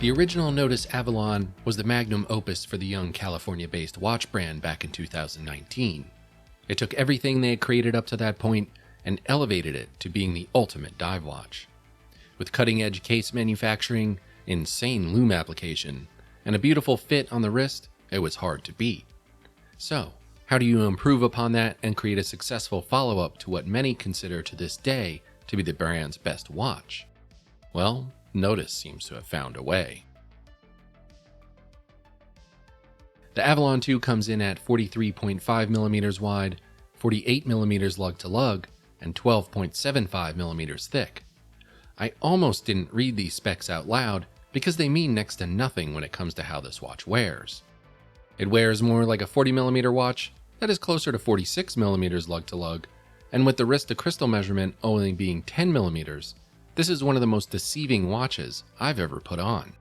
The original Nodus Avalon was the magnum opus for the young California-based watch brand back in 2019. It took everything they had created up to that point and elevated it to being the ultimate dive watch. With cutting-edge case manufacturing, insane lume application, and a beautiful fit on the wrist, it was hard to beat. So, how do you improve upon that and create a successful follow-up to what many consider to this day to be the brand's best watch? Well, Nodus seems to have found a way. The Avalon II comes in at 43.5mm wide, 48mm lug to lug, and 12.75mm thick. I almost didn't read these specs out loud because they mean next to nothing when it comes to how this watch wears. It wears more like a 40mm watch that is closer to 46mm lug to lug, and with the wrist to crystal measurement only being 10mm, this is one of the most deceiving watches I've ever put on.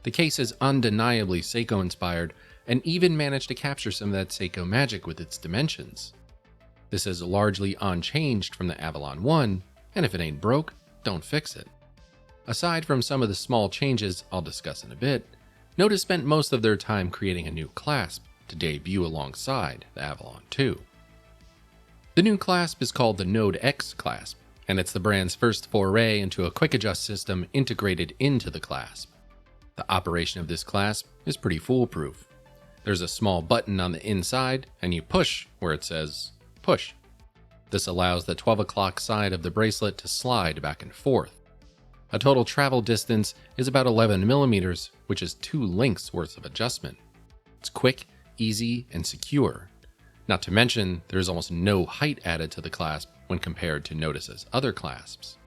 The case is undeniably Seiko inspired and even managed to capture some of that Seiko magic with its dimensions. This is largely unchanged from the Avalon I, and if it ain't broke, don't fix it. Aside from some of the small changes I'll discuss in a bit, Nodus spent most of their time creating a new clasp to debut alongside the Avalon II. The new clasp is called the NodeX clasp, and it's the brand's first foray into a quick adjust system integrated into the clasp. The operation of this clasp is pretty foolproof. There's a small button on the inside, and you push where it says push. This allows the 12 o'clock side of the bracelet to slide back and forth. A total travel distance is about 11mm, which is 2 lengths worth of adjustment. It's quick, easy, and secure. Not to mention, there's almost no height added to the clasp when compared to Nodus's other clasps.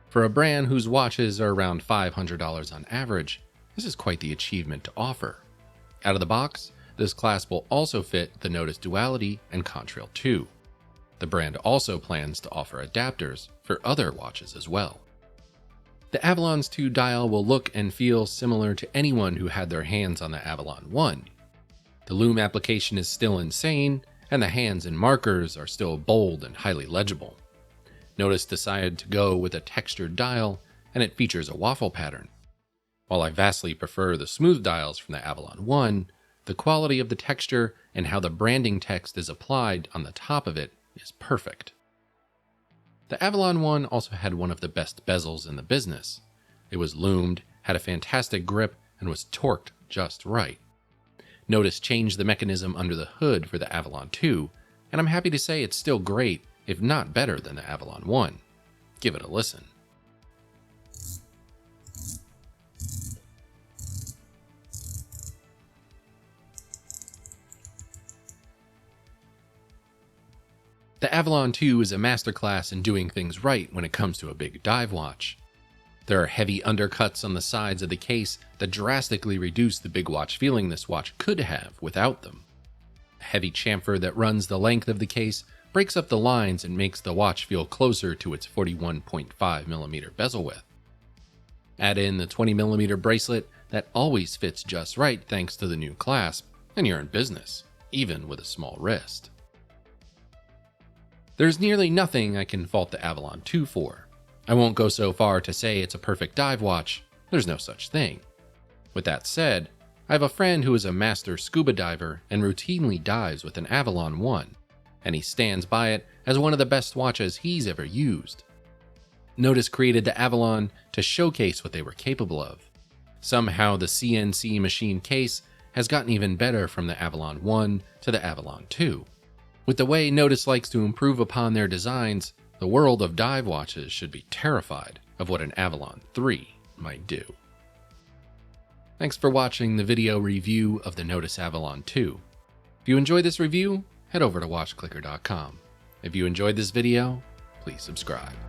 For a brand whose watches are around $500 on average, this is quite the achievement to offer. Out of the box, this clasp will also fit the Nodus Duality and Contrail 2. The brand also plans to offer adapters for other watches as well. The Avalon's 2 dial will look and feel similar to anyone who had their hands on the Avalon I. The lume application is still insane, and the hands and markers are still bold and highly legible. Nodus decided to go with a textured dial, and it features a waffle pattern. While I vastly prefer the smooth dials from the Avalon I, the quality of the texture and how the branding text is applied on the top of it is perfect. The Avalon I also had one of the best bezels in the business. It was lumed, had a fantastic grip, and was torqued just right. Nodus changed the mechanism under the hood for the Avalon II, and I'm happy to say it's still great, if not better than the Avalon I. Give it a listen. The Avalon II is a masterclass in doing things right when it comes to a big dive watch. There are heavy undercuts on the sides of the case that drastically reduce the big watch feeling this watch could have without them. A heavy chamfer that runs the length of the case breaks up the lines and makes the watch feel closer to its 41.5mm bezel width. Add in the 20mm bracelet that always fits just right thanks to the new clasp, and you're in business, even with a small wrist. There's nearly nothing I can fault the Avalon II for. I won't go so far to say it's a perfect dive watch, there's no such thing. With that said, I have a friend who is a master scuba diver and routinely dives with an Avalon I, and he stands by it as one of the best watches he's ever used. Nodus created the Avalon to showcase what they were capable of. Somehow the CNC machine case has gotten even better from the Avalon I to the Avalon II. With the way Nodus likes to improve upon their designs, the world of dive watches should be terrified of what an Avalon III might do. Thanks for watching the video review of the Nodus Avalon II. If you enjoyed this review, head over to watchclicker.com. If you enjoyed this video, please subscribe.